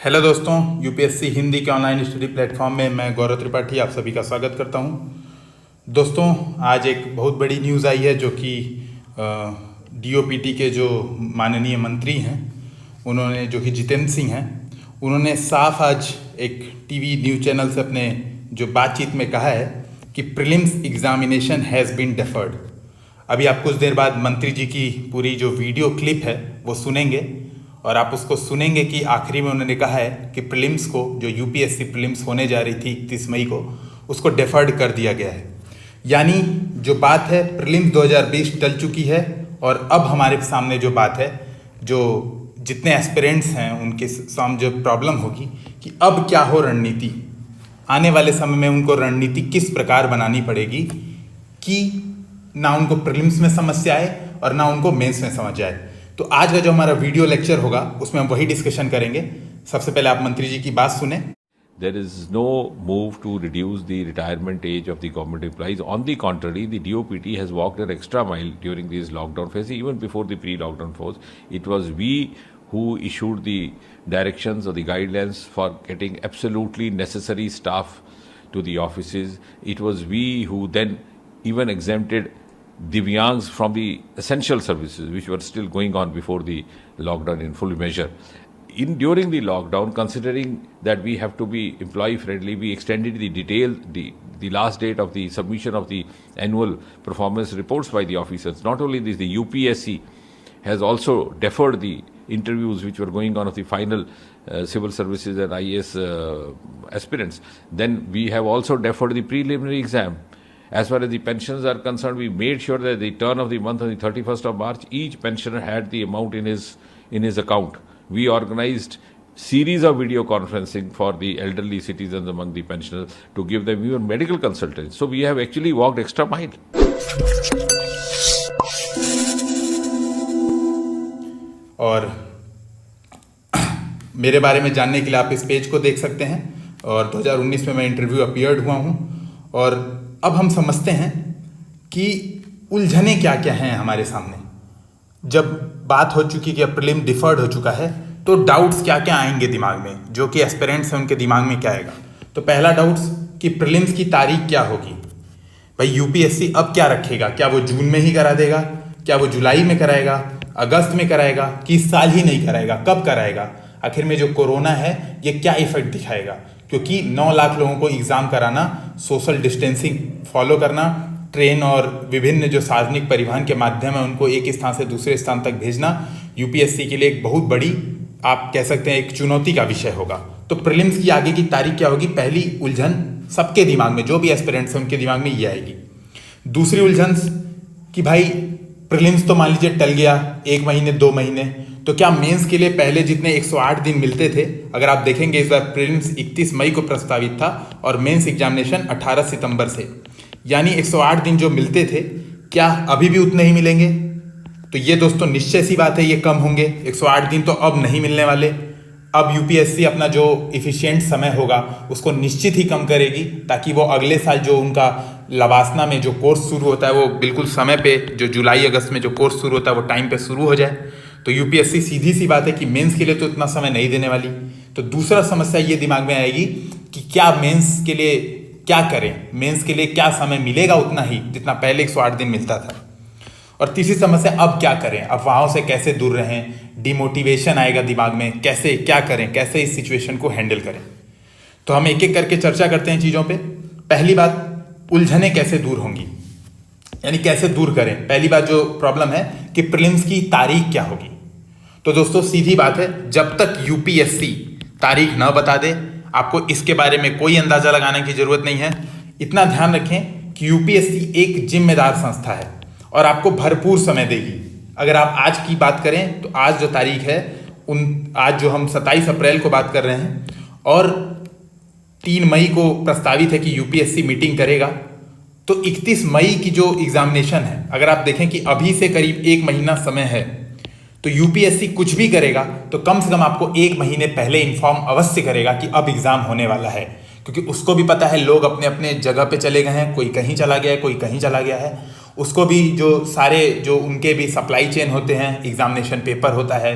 Hello दोस्तों, UPSC Hindi के online study platform में मैं गौरव त्रिपाठी आप सभी का स्वागत करता हूं। दोस्तों, आज एक बहुत बड़ी न्यूज़ आई है जो कि डीओपीटी के जो माननीय मंत्री हैं, उन्होंने, जो कि जितेंद्र सिंह हैं, उन्होंने साफ आज एक टीवी न्यूज़ चैनल से अपने जो बातचीत में कहा है कि prelims examination has been deferred. अभी आप कुछ देर बाद मंत्री जी की पूरी जो वीडियो क्लिप है वो सुनेंगे और आप उसको सुनेंगे कि आखिरी में उन्होंने कहा है कि प्रीलिम्स को, जो यूपीएससी प्रीलिम्स होने जा रही थी 31 मई को, उसको डेफर्ड कर दिया गया है। यानी जो बात है, प्रीलिम्स 2020 टल चुकी है और अब हमारे सामने जो बात है, जो जितने एस्पिरेंट्स हैं उनके सामने जो प्रॉब्लम होगी कि अब क्या हो रणनीति, आने वाले समय में उनको रणनीति किस प्रकार बनानी पड़ेगी कि ना उनको प्रीलिम्स में समस्या आए और ना उनको मेंस में समझ आए। तो आज का जो हमारा वीडियो लेक्चर होगा उसमें हम वही डिस्कशन करेंगे। सबसे पहले आप मंत्री जी की बात सुने। There is no move to reduce the retirement age of the government employees. On the contrary, the DOPT has walked an extra mile during this lockdown phase, even before the pre-lockdown phase. It was we who issued the directions or the guidelines for getting absolutely necessary staff to the offices. It was we who then even exempted Divyangs from the essential services which were still going on before the lockdown in full measure. During the lockdown, considering that we have to be employee friendly, we extended the last date of the submission of the annual performance reports by the officers. Not only this, the UPSC has also deferred the interviews which were going on of the final civil services and IAS aspirants. Then we have also deferred the preliminary exam. As far as the pensions are concerned, we made sure that the turn of the month on the 31st of March, each pensioner had the amount in his account. We organized series of video conferencing for the elderly citizens among the pensioners to give them even medical consultants. So we have actually walked extra mile. और मेरे बारे में जानने के लिए आप इस page को देख सकते हैं और 2019 में मैं इंटरव्यू अपीयर्ड हुआ हूँ। और अब हम समझते हैं कि उलझने क्या क्या हैं हमारे सामने। जब बात हो चुकी कि अब प्रीलिम डिफर्ड हो चुका है तो डाउट्स क्या क्या आएंगे दिमाग में, जो कि एस्पिरेंट्स हैं उनके दिमाग में क्या आएगा। तो पहला डाउट्स कि प्रीलिम्स की तारीख क्या होगी। भाई यूपीएससी अब क्या रखेगा, क्या वो जून में ही करा देगा, क्या वो जुलाई में कराएगा, अगस्त में कराएगा कि इस साल ही नहीं कराएगा, कब कराएगा। आखिर में जो कोरोना है ये क्या इफेक्ट दिखाएगा, क्योंकि 9 लाख लोगों को एग्जाम कराना, सोशल डिस्टेंसिंग फॉलो करना, ट्रेन और विभिन्न जो सार्वजनिक परिवहन के माध्यम है उनको एक स्थान से दूसरे स्थान तक भेजना यूपीएससी के लिए एक बहुत बड़ी, आप कह सकते हैं, एक चुनौती का विषय होगा। तो प्रीलिम्स की आगे की तारीख क्या होगी, पहली उलझन सबके दिमाग में, जो भी एस्पिरेंट्स हैं उनके दिमाग में ये आएगी। दूसरी उलझन कि भाई प्रीलिम्स तो मान लीजिए टल गया 1 महीने 2 महीने, तो क्या मेंस के लिए पहले जितने 108 दिन मिलते थे, अगर आप देखेंगे इस बार प्रीलिम्स 31 मई को प्रस्तावित था और मेंस एग्जामिनेशन 18 सितंबर से, यानी 108 दिन जो मिलते थे, क्या अभी भी उतने ही मिलेंगे। तो ये दोस्तों निश्चय सी बात है, ये कम होंगे। 108 दिन तो अब नहीं मिलने वाले। अब यूपीएससी अपना जो इफिशिएंट समय होगा उसको निश्चित ही कम करेगी, ताकि वो अगले साल जो उनका लवासना में जो कोर्स शुरू होता है वो बिल्कुल समय पे, जो जुलाई अगस्त में जो कोर्स शुरू होता है वो टाइम पे शुरू हो जाए। तो यूपीएससी सीधी सी बात है कि मेंस के लिए तो इतना समय नहीं देने वाली। तो दूसरा समस्या ये दिमाग में आएगी कि क्या मेंस के लिए क्या करें, मेंस के लिए क्या समय मिलेगा उतना ही जितना पहले 108 दिन मिलता था। और तीसरी समस्या, अब क्या करें, अफवाहों से कैसे दूर रहें, डिमोटिवेशन आएगा दिमाग में, कैसे क्या करें, कैसे इस सिचुएशन को हैंडल करें। तो हम एक एक करके चर्चा करते हैं चीज़ों पे। पहली बात, उलझने कैसे दूर होंगी, यानी कैसे दूर करें। पहली बात जो प्रॉब्लम है कि प्रीलिम्स की तारीख क्या होगी। तो दोस्तों सीधी बात है, जब तक यूपीएससी तारीख न बता दे आपको इसके बारे में कोई अंदाजा लगाने की जरूरत नहीं है। इतना ध्यान रखें कि यूपीएससी एक जिम्मेदार संस्था है और आपको भरपूर समय देगी। अगर आप आज की बात करें तो आज जो तारीख है, आज जो हम 27 अप्रैल को बात कर रहे हैं और 3 मई को प्रस्तावित है कि यूपीएससी मीटिंग करेगा, तो 31 मई की जो एग्जामिनेशन है, अगर आप देखें कि अभी से करीब 1 महीना समय है, तो यूपीएससी कुछ भी करेगा तो कम से कम आपको 1 महीने पहले इन्फॉर्म अवश्य करेगा कि अब एग्जाम होने वाला है, क्योंकि उसको भी पता है लोग अपने अपने जगह पे चले गए हैं, कोई कहीं चला गया है, कोई कहीं चला गया है। उसको भी जो सारे जो उनके भी सप्लाई चेन होते हैं, एग्जामिनेशन पेपर होता है,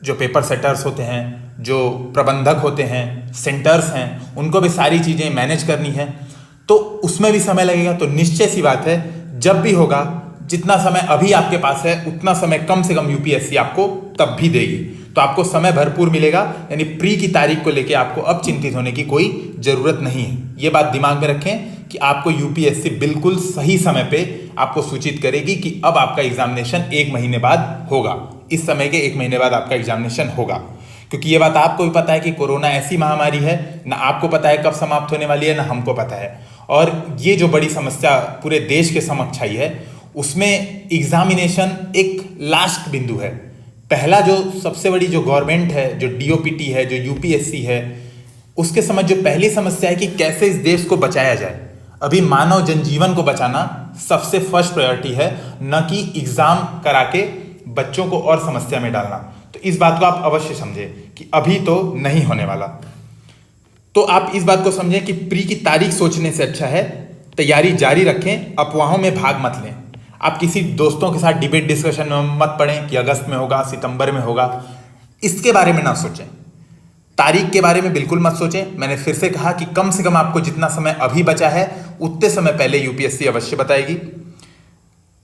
जो पेपर सेटर्स होते हैं, जो प्रबंधक होते हैं, सेंटर्स हैं, उनको भी सारी चीज़ें मैनेज करनी है, तो उसमें भी समय लगेगा। तो निश्चय सी बात है, जब भी होगा, जितना समय अभी आपके पास है उतना समय कम से कम यूपीएससी आपको तब भी देगी। तो आपको समय भरपूर मिलेगा, यानी प्री की तारीख को लेके आपको अब चिंतित होने की कोई ज़रूरत नहीं है। ये बात दिमाग में रखें कि आपको यूपीएससी बिल्कुल सही समय पे आपको सूचित करेगी कि अब आपका एग्जामिनेशन 1 महीने बाद होगा, इस समय के 1 महीने बाद आपका एग्जामिनेशन होगा। क्योंकि ये बात आपको भी पता है कि कोरोना ऐसी महामारी है, ना आपको पता है कब समाप्त होने वाली है, ना हमको पता है। और ये जो बड़ी समस्या पूरे देश के समक्ष आई है, उसमें एग्जामिनेशन एक लास्ट बिंदु है। पहला जो सबसे बड़ी जो गवर्नमेंट है, जो डीओपीटी है, जो यूपीएससी है, उसके समझ जो पहली समस्या है कि कैसे इस देश को बचाया जाए। अभी मानव जनजीवन को बचाना सबसे फर्स्ट प्रायोरिटी है, न कि एग्जाम करा के बच्चों को और समस्या में डालना। तो इस बात को आप अवश्य समझें कि अभी तो नहीं होने वाला। तो आप इस बात को समझें कि प्री की तारीख सोचने से अच्छा है तैयारी जारी रखें, अफवाहों में भाग मत लें। आप किसी दोस्तों के साथ डिबेट डिस्कशन में मत पड़ें कि अगस्त में होगा, सितंबर में होगा, इसके बारे में ना सोचें। तारीख के बारे में बिल्कुल मत सोचें। मैंने फिर से कहा कि कम से कम आपको जितना समय अभी बचा है उतने समय पहले यूपीएससी अवश्य बताएगी।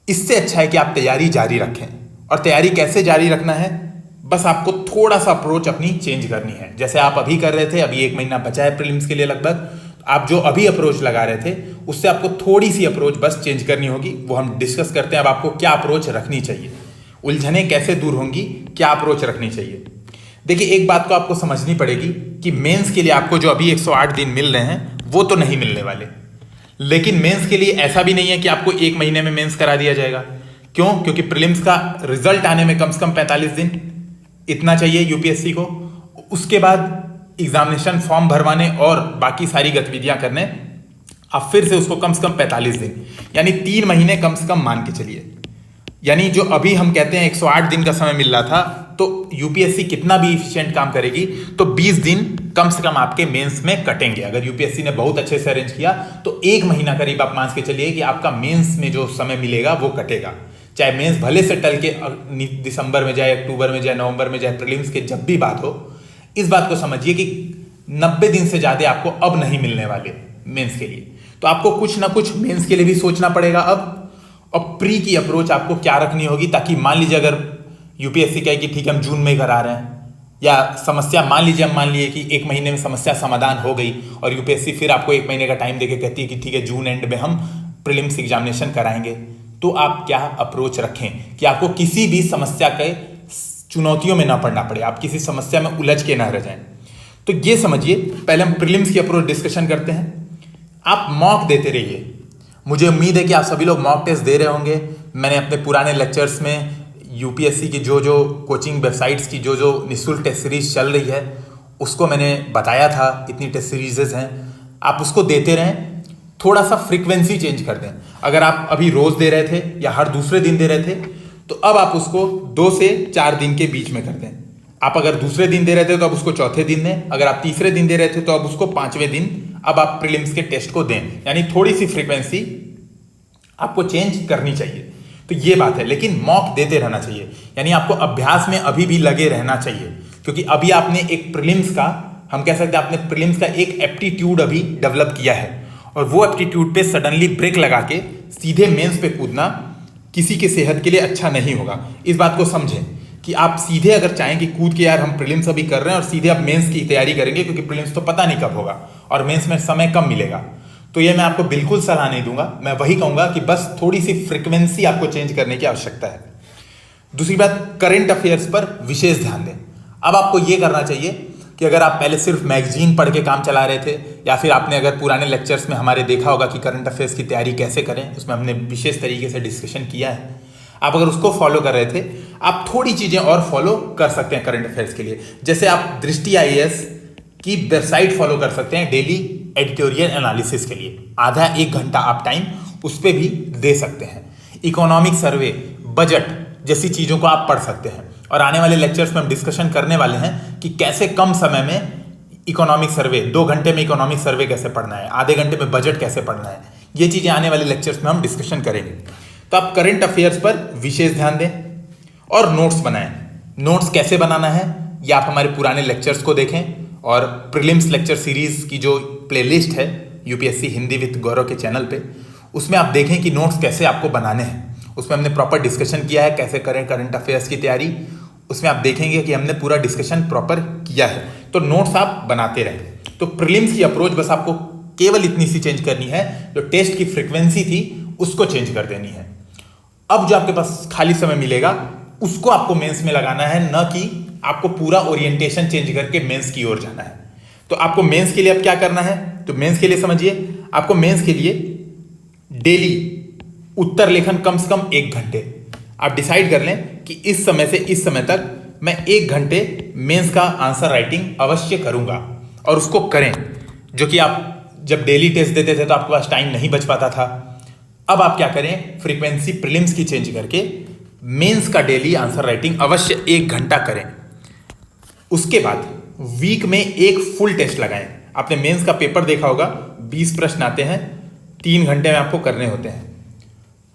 इससे अच्छा है कि आप तैयारी जारी रखें। और तैयारी कैसे जारी रखना है, बस आपको थोड़ा सा अप्रोच अपनी चेंज करनी है। जैसे आप अभी कर रहे थे, अभी 1 महीना बचा है प्रीलिम्स के लिए लगभग, आप जो अभी अप्रोच लगा रहे थे उससे आपको थोड़ी सी अप्रोच बस चेंज करनी होगी। वो हम डिस्कस करते हैं अब आपको क्या अप्रोच रखनी चाहिए, उलझने कैसे दूर होंगी, क्या अप्रोच रखनी चाहिए। देखिए, एक बात को आपको समझनी पड़ेगी कि मेंस के लिए आपको जो अभी 108 दिन मिल रहे हैं वो तो नहीं मिलने वाले, लेकिन मेंस के लिए ऐसा भी नहीं है कि आपको 1 महीने में मेंस करा दिया जाएगा। क्यों? क्योंकि प्रीलिम्स का रिजल्ट आने में कम से कम 45 दिन इतना चाहिए यूपीएससी को। उसके बाद एग्जामिनेशन फॉर्म भरवाने और बाकी सारी गतिविधियां करने, अब फिर से उसको कम से कम 45 दिन, यानी 3 महीने कम से कम मान के चलिए। यानी जो अभी हम कहते हैं 108 दिन का समय मिल रहा था, तो यूपीएससी कितना भी इफिशिएंट काम करेगी तो 20 दिन कम से कम आपके मेंस में कटेंगे। अगर यूपीएससी ने बहुत अच्छे से अरेंज किया तो 1 महीना करीब आप मान के चलिए कि आपका मेंस में जो समय मिलेगा वो कटेगा। चाहे मेंस भले से टल के दिसंबर में जाए, अक्टूबर में जाए, नवंबर में जाए, प्रीलिम्स की जब भी बात हो, इस बात को समझिए कि 90 दिन से ज्यादा आपको अब नहीं मिलने वाले मेंस के लिए। तो आपको कुछ ना कुछ मेंस के लिए भी सोचना पड़ेगा अब। और प्री की अप्रोच आपको क्या रखनी होगी, ताकि मान लीजिए अगर यूपीएससी कहे कि ठीक है हम जून में ही करा रहे हैं, या समस्या मान लीजिए हम मान लिए कि 1 महीने में समस्या समाधान हो गई और यूपीएससी फिर आपको 1 महीने का टाइम देके कहती है कि ठीक है जून एंड में हम प्रीलिम्स एग्जामिनेशन कराएंगे, तो आप क्या अप्रोच रखें कि आपको किसी भी समस्या के चुनौतियों में ना पड़ना पड़े, आप किसी समस्या में उलझ के ना रह जाएं। तो ये समझिए, पहले हम प्रीलिम्स की अप्रोच डिस्कशन करते हैं। आप मॉक देते रहिए। मुझे उम्मीद है कि आप सभी लोग मॉक टेस्ट दे रहे होंगे। मैंने अपने पुराने लेक्चर्स में यूपीएससी की जो जो कोचिंग वेबसाइट्स की जो जो निःशुल्क टेस्ट सीरीज चल रही है उसको मैंने बताया था, इतनी टेस्ट सीरीजेज हैं, आप उसको देते रहें। थोड़ा सा फ्रीक्वेंसी चेंज कर दें। अगर आप अभी रोज दे रहे थे या हर दूसरे दिन दे रहे थे, तो अब आप उसको 2 से 4 दिन के बीच में कर दें। आप अगर दूसरे दिन दे रहे थे तो अब उसको चौथे दिन दें, अगर आप तीसरे दिन दे रहे थे तो अब उसको 5वें दिन अब आप प्रीलिम्स के टेस्ट को दें। यानी थोड़ी सी फ्रीक्वेंसी आपको चेंज करनी चाहिए। तो ये बात है, लेकिन मॉक देते रहना चाहिए, यानी आपको अभ्यास में अभी भी लगे रहना चाहिए। क्योंकि अभी आपने एक प्रीलिम्स का, हम कह सकते हैं आपने प्रीलिम्स का एक एप्टीट्यूड अभी डेवलप किया है, और वो एप्टीट्यूड पे सडनली ब्रेक लगा के सीधे मेंस पे कूदना किसी के सेहत के लिए अच्छा नहीं होगा। इस बात को समझें कि आप सीधे अगर चाहें कि कूद के यार हम प्रीलिम्स अभी कर रहे हैं और सीधे आप मेंस की तैयारी करेंगे, क्योंकि प्रीलिम्स तो पता नहीं कब होगा और मेंस में समय कम मिलेगा, तो ये मैं आपको बिल्कुल सलाह नहीं दूंगा। मैं वही कहूंगा कि बस थोड़ी सी फ्रीक्वेंसी आपको चेंज करने की आवश्यकता है। दूसरी बात, करंट अफेयर्स पर विशेष ध्यान दें। अब आपको ये करना चाहिए कि अगर आप पहले सिर्फ मैगजीन पढ़ के काम चला रहे थे, या फिर आपने अगर पुराने लेक्चर्स में हमारे देखा होगा कि करंट अफेयर्स की तैयारी कैसे करें, उसमें हमने विशेष तरीके से डिस्कशन किया है, आप अगर उसको फॉलो कर रहे थे, आप थोड़ी चीजें और फॉलो कर सकते हैं करंट अफेयर्स के लिए। जैसे आप दृष्टि आईएएस की वेबसाइट फॉलो कर सकते हैं डेली एडिटोरियल एनालिसिस के लिए, आधा 1 घंटा आप टाइम उस पर भी दे सकते हैं। इकोनॉमिक सर्वे, बजट जैसी चीजों को आप पढ़ सकते हैं, और आने वाले लेक्चर्स में हम डिस्कशन करने वाले हैं कि कैसे कम समय में इकोनॉमिक सर्वे, 2 घंटे में इकोनॉमिक सर्वे कैसे पढ़ना है, आधे घंटे में बजट कैसे पढ़ना है, ये चीजें आने वाले लेक्चर्स में हम डिस्कशन करेंगे। तो आप करंट अफेयर्स पर विशेष ध्यान दें और नोट्स बनाएं। नोट्स कैसे बनाना है या आप हमारे पुराने लेक्चर्स को देखें और प्रीलिम्स लेक्चर सीरीज की जो प्लेलिस्ट है यूपीएससी हिंदी विद गौरव के चैनल पे, उसमें आप देखें कि नोट्स कैसे आपको बनाने हैं। उसमें हमने प्रॉपर डिस्कशन किया है कैसे करें करंट अफेयर्स की तैयारी। उसमें आप देखेंगे कि हमने पूरा डिस्कशन प्रॉपर किया है, तो नोट्स आप बनाते रहें। तो प्रीलिम्स की अप्रोच बस आपको केवल इतनी सी चेंज करनी है, जो टेस्ट की फ्रीक्वेंसी थी उसको चेंज कर देनी है। अब जो आपके पास खाली समय मिलेगा उसको आपको मेंस में लगाना है, न कि आपको पूरा ओरिएंटेशन चेंज करके मेंस की ओर जाना है। तो आपको मेंस के लिए अब क्या करना है, तो मेंस के लिए समझिए, आपको मेंस के लिए डेली उत्तर लेखन कम से कम 1 घंटे आप डिसाइड कर लें कि इस समय से इस समय तक मैं 1 घंटे मेंस का आंसर राइटिंग अवश्य करूंगा, और उसको करें। जो कि आप जब डेली टेस्ट देते थे तो आपके पास टाइम नहीं बच पाता था। अब आप क्या करें, फ्रीक्वेंसी प्रीलिम्स की चेंज करके मेंस का डेली आंसर राइटिंग अवश्य 1 घंटा करें। उसके बाद वीक में एक फुल टेस्ट लगाएं। आपने मेंस का पेपर देखा होगा, 20 प्रश्न आते हैं, 3 घंटे में आपको करने होते हैं।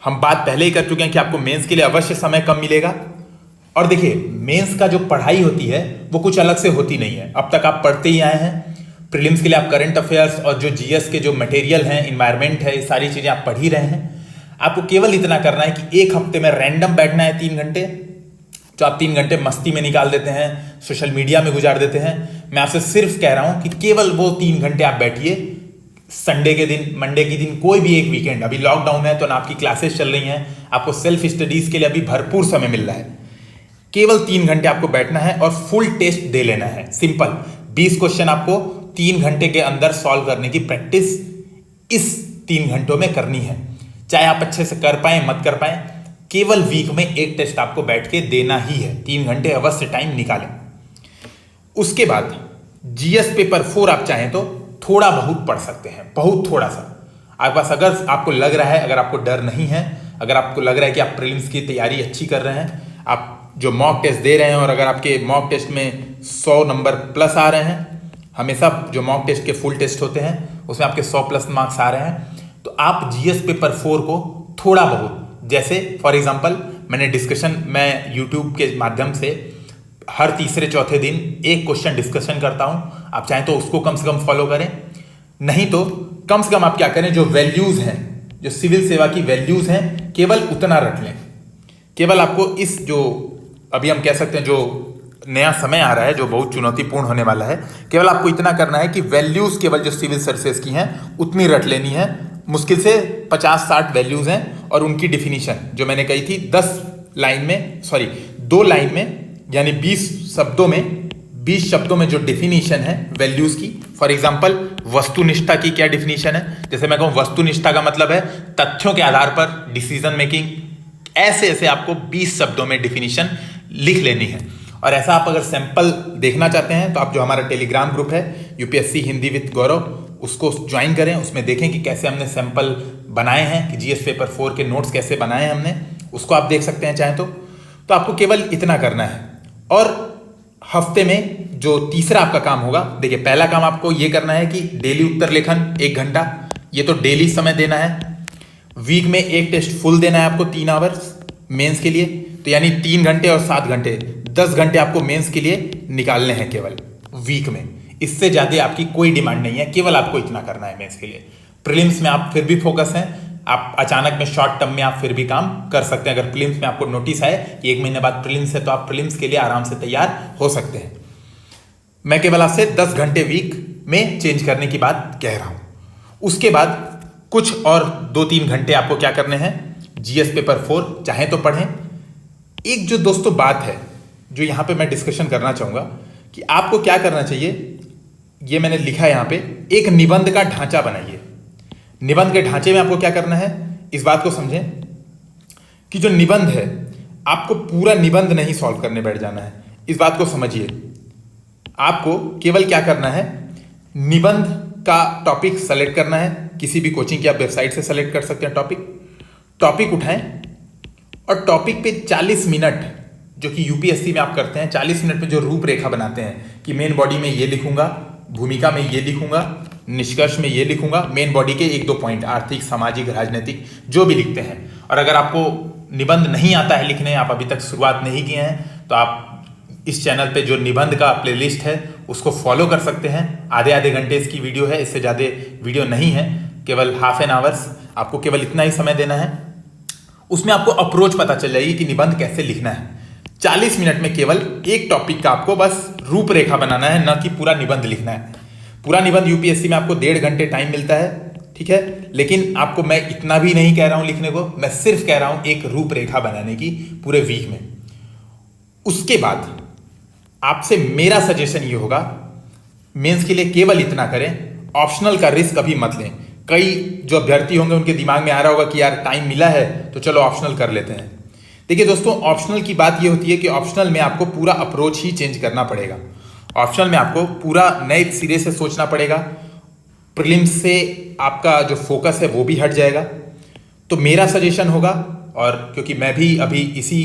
हम बात पहले ही कर चुके हैं कि आपको मेंस के लिए अवश्य समय कम मिलेगा। और देखिए, मेंस का जो पढ़ाई होती है वो कुछ अलग से होती नहीं है। अब तक आप पढ़ते ही आए हैं। प्रीलिम्स के लिए आप करंट अफेयर्स और जो जीएस के जो मटेरियल हैं, इन्वायरमेंट है, ये सारी चीजें आप पढ़ ही रहे हैं। आपको केवल इतना करना है कि 1 हफ्ते में रैंडम बैठना है 3 घंटे, जो आप 3 घंटे मस्ती में निकाल देते हैं, सोशल मीडिया में गुजार देते हैं। मैं आपसे सिर्फ कह रहा हूं कि केवल वो 3 घंटे आप बैठिए। संडे के दिन, मंडे के दिन, कोई भी एक वीकेंड, अभी लॉकडाउन है तो ना आपकी क्लासेस चल रही हैं, आपको सेल्फ स्टडीज के लिए अभी भरपूर समय मिल रहा है। केवल 3 घंटे आपको बैठना है और फुल टेस्ट दे लेना है। सिंपल 20 क्वेश्चन आपको 3 घंटे के अंदर सॉल्व करने की प्रैक्टिस इस 3 घंटों में करनी है। चाहे आप अच्छे से कर पाए मत कर पाए, केवल वीक में एक टेस्ट आपको बैठ के देना ही है। 3 घंटे अवश्य टाइम निकालें। उसके बाद जीएस पेपर 4 आप चाहें तो थोड़ा बहुत पढ़ सकते हैं, बहुत थोड़ा सा। आपके पास अगर आपको लग रहा है, अगर आपको डर नहीं है, अगर आपको लग रहा है कि आप प्रीलिम्स की तैयारी अच्छी कर रहे हैं, आप जो मॉक टेस्ट दे रहे हैं और अगर आपके मॉक टेस्ट में 100 नंबर प्लस आ रहे हैं, हमेशा जो मॉक टेस्ट के फुल टेस्ट होते हैं उसमें आपके 100 प्लस मार्क्स आ रहे हैं, तो आप जीएस पेपर 4 को थोड़ा बहुत, जैसे फॉर एग्जांपल मैंने डिस्कशन, मैं यूट्यूब के माध्यम से हर तीसरे चौथे दिन एक क्वेश्चन डिस्कशन करता हूं। आप चाहें तो उसको कम से कम फॉलो करें, नहीं तो कम से कम आप क्या करें, जो वैल्यूज हैं, जो सिविल सेवा की वैल्यूज हैं, केवल उतना रट लें। केवल आपको इस जो अभी हम कह सकते हैं जो नया समय आ रहा है, जो बहुत चुनौतीपूर्ण होने वाला है, केवल आपको इतना करना है कि वैल्यूज केवल जो सिविल सर्विसेज की हैं उतनी रट लेनी है। मुश्किल से 50-60 वैल्यूज हैं और उनकी डिफिनीशन जो मैंने कही थी 2 लाइन में, यानी 20 शब्दों में जो डिफिनीशन है वैल्यूज की। फॉर एग्जांपल वस्तुनिष्ठा की क्या डिफिनीशन है, जैसे मैं कहूं वस्तुनिष्ठा का मतलब है तथ्यों के आधार पर डिसीजन मेकिंग। ऐसे ऐसे आपको 20 शब्दों में डिफिनीशन लिख लेनी है। और ऐसा आप अगर सैंपल देखना चाहते हैं तो आप जो हमारा टेलीग्राम ग्रुप है यूपीएससी हिंदी विद गौरव, उसको ज्वाइन करें। उसमें देखें कि कैसे हमने सैंपल बनाए हैं, कि जीएस पेपर 4 के नोट्स कैसे बनाए हैं हमने, उसको आप देख सकते हैं चाहें तो आपको केवल इतना करना है। और हफ्ते में जो तीसरा आपका काम होगा, देखिए पहला काम आपको ये करना है कि डेली उत्तर लेखन 1 घंटा, ये तो डेली समय देना है। वीक में एक टेस्ट फुल देना है आपको 3 आवर्स मेंस के लिए, तो यानी 3 घंटे और 7 घंटे 10 घंटे आपको मेंस के लिए निकालने हैं केवल वीक में। इससे ज्यादा आपकी कोई डिमांड नहीं है, केवल आपको इतना करना है मेंस के लिए। प्रीलिम्स में आप फिर भी फोकस हैं, आप अचानक में शॉर्ट टर्म में आप फिर भी काम कर सकते हैं। अगर प्रीलिम्स में आपको नोटिस आए कि 1 महीने बाद प्रीलिम्स है, तो आप प्रीलिम्स के लिए आराम से तैयार हो सकते हैं। मैं केवल आपसे 10 घंटे वीक में चेंज करने की बात कह रहा हूं। उसके बाद कुछ और 2-3 घंटे आपको क्या करने हैं, जीएस पेपर 4 चाहे तो पढ़ें। एक जो दोस्तों बात है जो यहां पे मैं डिस्कशन करना चाहूंगा कि आपको क्या करना चाहिए, ये मैंने लिखा है यहां पे, एक निबंध का ढांचा बनाइए। निबंध के ढांचे में आपको क्या करना है, इस बात को समझें कि जो निबंध है, आपको पूरा निबंध नहीं सॉल्व करने बैठ जाना है। इस बात को समझिए, आपको केवल क्या करना है, निबंध का टॉपिक सेलेक्ट करना है। किसी भी कोचिंग की आप वेबसाइट से सेलेक्ट कर सकते हैं टॉपिक उठाएं और टॉपिक पे 40 मिनट, जो कि यूपीएससी में आप करते हैं, 40 मिनट में जो रूपरेखा बनाते हैं कि मेन बॉडी में ये लिखूंगा, भूमिका में ये लिखूंगा, निष्कर्ष में ये लिखूंगा, मेन बॉडी के 1-2 पॉइंट, आर्थिक, सामाजिक, राजनीतिक, जो भी लिखते हैं। और अगर आपको निबंध नहीं आता है लिखने, आप अभी तक शुरुआत नहीं किए हैं, तो आप इस चैनल पे जो निबंध का प्लेलिस्ट है उसको फॉलो कर सकते हैं। आधे घंटे इसकी वीडियो है, इससे ज़्यादा वीडियो नहीं है, केवल हाफ एन आवर्स, आपको केवल इतना ही समय देना है। उसमें आपको अप्रोच पता चल जाएगी कि निबंध कैसे लिखना है। 40 मिनट में केवल एक टॉपिक का आपको बस रूपरेखा बनाना है, न कि पूरा निबंध लिखना है। पूरा निबंध यूपीएससी में आपको 1.5 घंटे टाइम मिलता है, ठीक है। लेकिन आपको मैं इतना भी नहीं कह रहा हूं लिखने को, मैं सिर्फ कह रहा हूं एक रूपरेखा बनाने की पूरे वीक में। उसके बाद आपसे मेरा सजेशन ये होगा, मेंस के लिए केवल इतना करें, ऑप्शनल का रिस्क कभी मत लें। कई जो अभ्यर्थी होंगे उनके दिमाग में आ रहा होगा कि यार टाइम मिला है तो चलो ऑप्शनल कर लेते हैं। देखिए दोस्तों, ऑप्शनल की बात ये होती है कि ऑप्शनल में आपको पूरा अप्रोच ही चेंज करना पड़ेगा। ऑप्शनल में आपको पूरा नए सिरे से सोचना पड़ेगा। प्रीलिम्स से आपका जो फोकस है वो भी हट जाएगा। तो मेरा सजेशन होगा, और क्योंकि मैं भी अभी इसी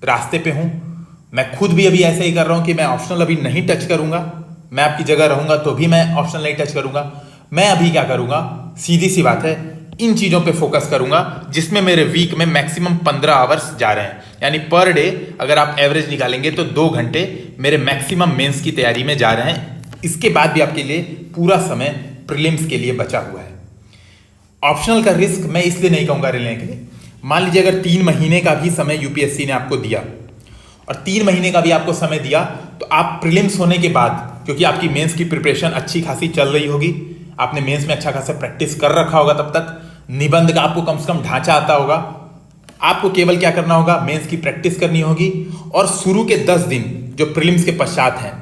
रास्ते पे हूँ, मैं खुद भी अभी ऐसे ही कर रहा हूँ कि मैं ऑप्शनल अभी नहीं टच करूँगा। मैं आपकी जगह रहूँगा तो भी मैं ऑप्शनल नहीं टच करूँगा। मैं अभी क्या करूँगा, सीधी सी बात है, इन चीज़ों पे फोकस करूँगा जिसमें मेरे वीक में मैक्सिमम 15 आवर्स जा रहे हैं। यानी पर डे अगर आप एवरेज निकालेंगे तो 2 घंटे मेरे मैक्सिमम मेंस की तैयारी में जा रहे हैं। इसके बाद भी आपके लिए पूरा समय प्रीलिम्स के लिए बचा हुआ है। ऑप्शनल का रिस्क मैं इसलिए नहीं कहूँगा लेने के लिए। मान लीजिए अगर 3 महीने का भी समय यूपीएससी ने आपको दिया और 3 महीने का भी आपको समय दिया, तो आप प्रीलिम्स होने के बाद, क्योंकि आपकी मेंस की प्रिपरेशन अच्छी खासी चल रही होगी, आपने मेंस में अच्छा खासा प्रैक्टिस कर रखा होगा, तब तक निबंध का आपको कम से कम ढांचा आता होगा। आपको केवल क्या करना होगा, मेंस की प्रैक्टिस करनी होगी और शुरू के 10 दिन जो प्रीलिम्स के पश्चात हैं,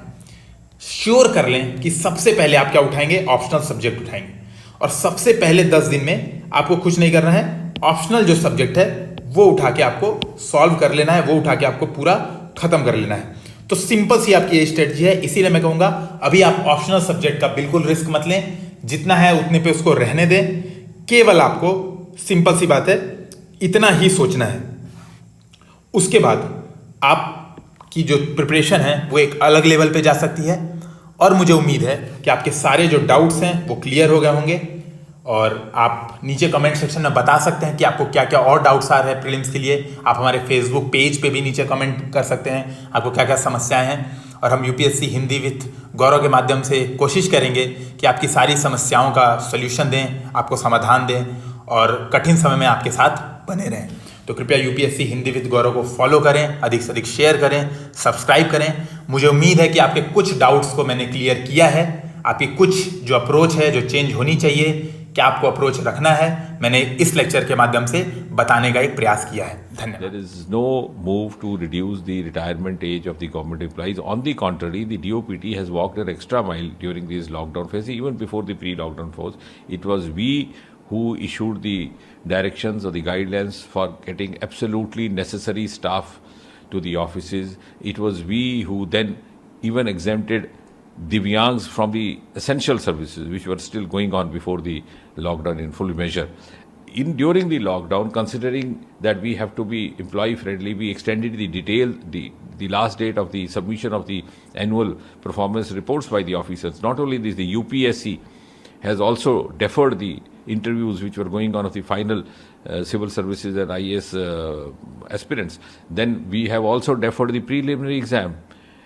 श्योर कर लें कि सबसे पहले आप क्या उठाएंगे, ऑप्शनल सब्जेक्ट उठाएंगे। और सबसे पहले 10 दिन में आपको कुछ नहीं करना है, ऑप्शनल जो सब्जेक्ट है वो उठा के आपको सॉल्व कर लेना है, वो उठा के आपको पूरा खत्म कर लेना है। तो सिंपल सी आपकी ये स्ट्रेटजी है। इसीलिए मैं कहूंगा अभी आप ऑप्शनल सब्जेक्ट का बिल्कुल रिस्क मत लें, जितना है उतने पे उसको रहने दें। केवल आपको सिंपल सी बात है, इतना ही सोचना है। उसके बाद आपकी जो प्रिपरेशन है वो एक अलग लेवल पे जा सकती है। और मुझे उम्मीद है कि आपके सारे जो डाउट्स हैं वो क्लियर हो गए होंगे। और आप नीचे कमेंट सेक्शन में बता सकते हैं कि आपको क्या क्या और डाउट्स आ रहे हैं प्रीलिम्स के लिए। आप हमारे फेसबुक पेज पे भी नीचे कमेंट कर सकते हैं आपको क्या क्या समस्याएं हैं। और हम यूपीएससी हिंदी विथ गौरव के माध्यम से कोशिश करेंगे कि आपकी सारी समस्याओं का सॉल्यूशन दें, आपको समाधान दें और कठिन समय में आपके साथ बने रहें। तो कृपया यूपीएससी हिंदी विथ गौरव को फॉलो करें, अधिक से अधिक शेयर करें, सब्सक्राइब करें। मुझे उम्मीद है कि आपके कुछ डाउट्स को मैंने क्लियर किया है। आपकी कुछ जो अप्रोच है, जो चेंज होनी चाहिए, क्या आपको अप्रोच रखना है, मैंने इस लेक्चर के माध्यम से बताने का एक प्रयास किया है। धन्यवाद। There is no move to reduce the retirement age of the government employees. On the contrary, the DOPT has walked an extra mile during these lockdown phase. Even before the pre-lockdown phase, it was we who issued the directions or the guidelines for getting absolutely necessary staff to the offices. It was we who then even exempted Divyangs from the essential services which were still going on before the lockdown in full measure. During the lockdown, considering that we have to be employee friendly, we extended the last date of the submission of the annual performance reports by the officers. Not only this, the UPSC has also deferred the interviews which were going on of the final civil services and IAS aspirants. Then we have also deferred the preliminary exam.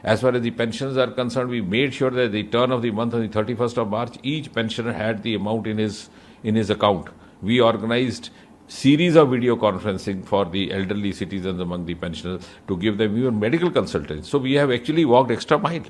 As far as the pensions are concerned, we made sure that the turn of the month on the 31st of March, each pensioner had the amount in his account. We organized series of video conferencing for the elderly citizens among the pensioners to give them even medical consultants. So we have actually walked extra mile.